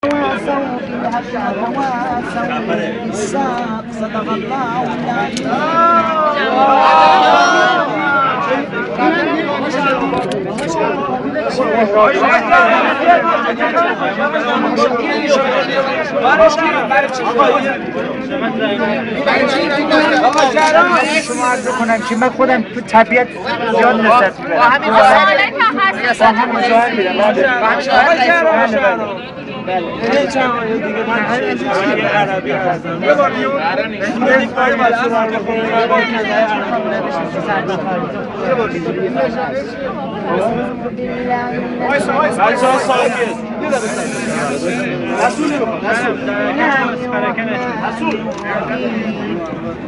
وتواصوا بالحق وتواصوا بالصبر صدق الله شما عرض کنم که من خودم تو طبیعت زیاد لذت میبرم. با هم مشاهد میرم.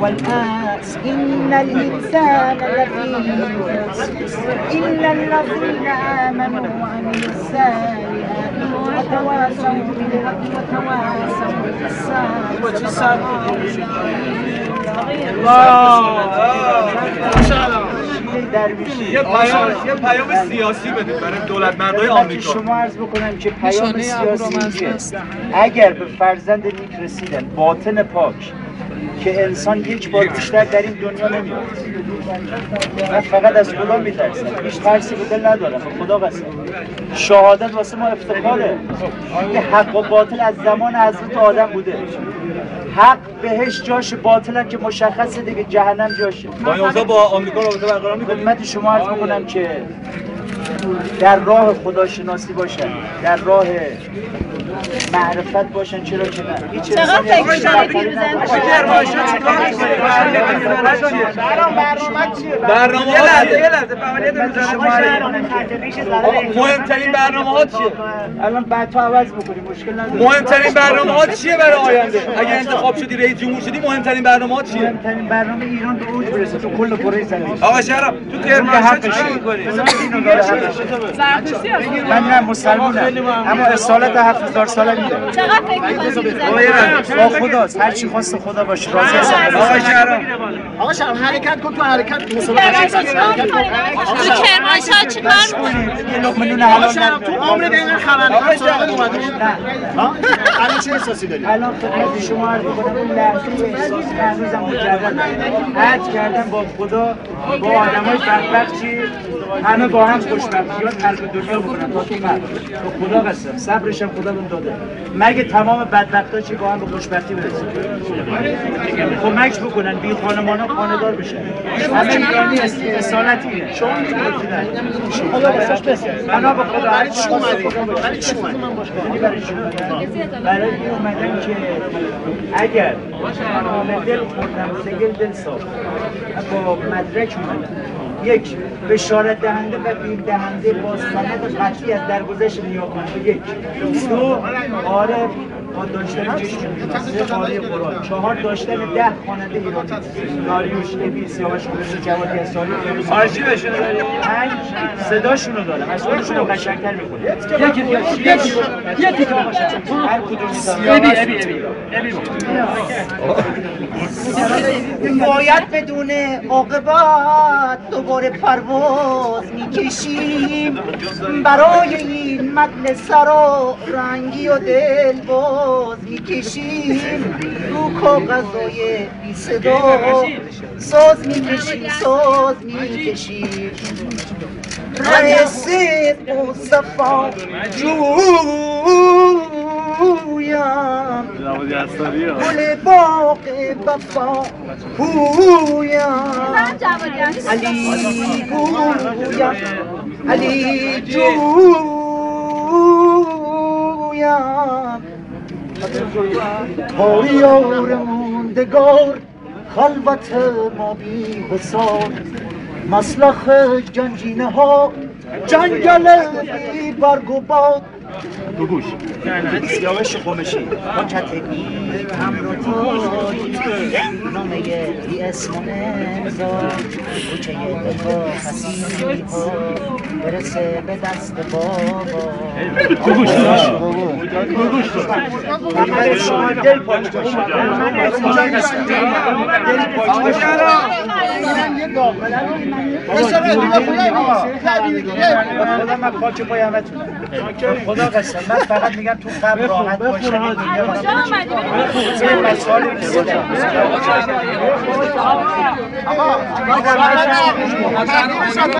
والآس إن الإنسان لفي خسر إلا الذين آمنوا وعملوا الصالحات وتواصوا بالحق وتواصوا بالصبر. یه پیام سیاسی بدید برای دولتمندای آمریکا. شما عرض بکنم که پیام سیاسی است اگر به فرزند نیک رسیدن باطن پاک که انسان یک بار بیشتر در این دنیا نمیاد. من فقط از خدا میترسم، هیچ ترسی به دل ندارم، به خدا قسم. شهادت واسه ما افتخاره که حق و باطل از زمان حضرت آدم بوده. حق بهش جاش، باطل که مشخصه دیگه، جهنم جاشه. با آمریکا رابطه برقرار می‌کنید؟ خدمت شما عرض می‌کنم که در راه خداشناسی باشن، در راه معرفت باشن، چرا که نه. چقدر فکر می‌کنید پیروزنده برنامه مهمترین برنامه‌ها چیه؟ الان بعد تو عوض بکنی، مشکل نداره. مهمترین برنامه‌ها چیه برای آینده؟ اگه انتخاب شدی رئیس جمهور شدی، مهمترین برنامه‌ها چیه؟ مهمترین برنامه ایران به اوج برسه تو کل کره زمین. آقا شهرام تو کرمانشاه چیکار می‌کنی؟ من نه مسلمانم، اما اصالت 7000 ساله میدم. چقدر فکر می‌کنید با خداست، هر چی خواست خدا باشه. راضی هستم. آقا شهرام حرکت کن، تو حرکت مسابقه تو کرمانشاه چیکار می‌کنید؟ یه لقمه نون حلال شهرام تو عمرت اینقدر خبرنگار سراغت اومده نه ها؟ الان چه احساسی داری؟ الان خدمت شما عرض می‌کنم اون لحظه احساس هنوزم مجرد عهد کردم با خدا، با آدمای بدبخت چی همه با هم خوشبختی‌ها قلب دنیا بکنن تا تو مرد. با خدا قسم، صبرش هم خدا بهم داده. مگه تمام بدبختا چی با هم به خوشبختی برسن. کمک بکنن بی خانمانا خانه‌دار بشن. همه ایرانی اصالت اینه. شما خدا بسش بس. بنا به خدا برای چی اومدی؟ برای چی اومدی؟ برای این اومدم که اگر کامل دل خوردم سگل دل صاف با مدرک اومدم، یک بشارت دهنده و بیل دهنده با سند قطعی از درگذشت نیاکان، یک دو عارف با داشتن چشم، سه قاری قرآن، چهار داشتن 10 خواننده ایرانی، داریوش، ابی، سیاوش قریشی، جوادی انصاری، آرشیوشون داری؟ 5 صداشونو دارم، از خودشون هم قشنگ‌تر می‌خونه. یکی هر کدوم باید بدون عاقبت دوباره پرواز میکشیم برای این مدل سرا رنگی و دل باز میکشیم رو کاغذای بی صدا ساز میکشیم رئیس مصطفی جویم گل باغ وفا هویم علی گویم علی جویم با یار موندگار خلوت ما بی حساب مسلخ جنجینه ها جنگل بی برگ و باد دو گوش سیاوش قمشی با کتبی هم رو تایی نامه بی اسم و امضا کوچه دفاع حسینی ها برسه به دست بابا دو گوش دو گوش من شما دل پاچ باشه من از اینجا نیستم دل پاچ باشه خدا من پاچ پای همتون خدا قسم من فقط میگم تو قبل راحت باشه کجا آمدی؟ آقا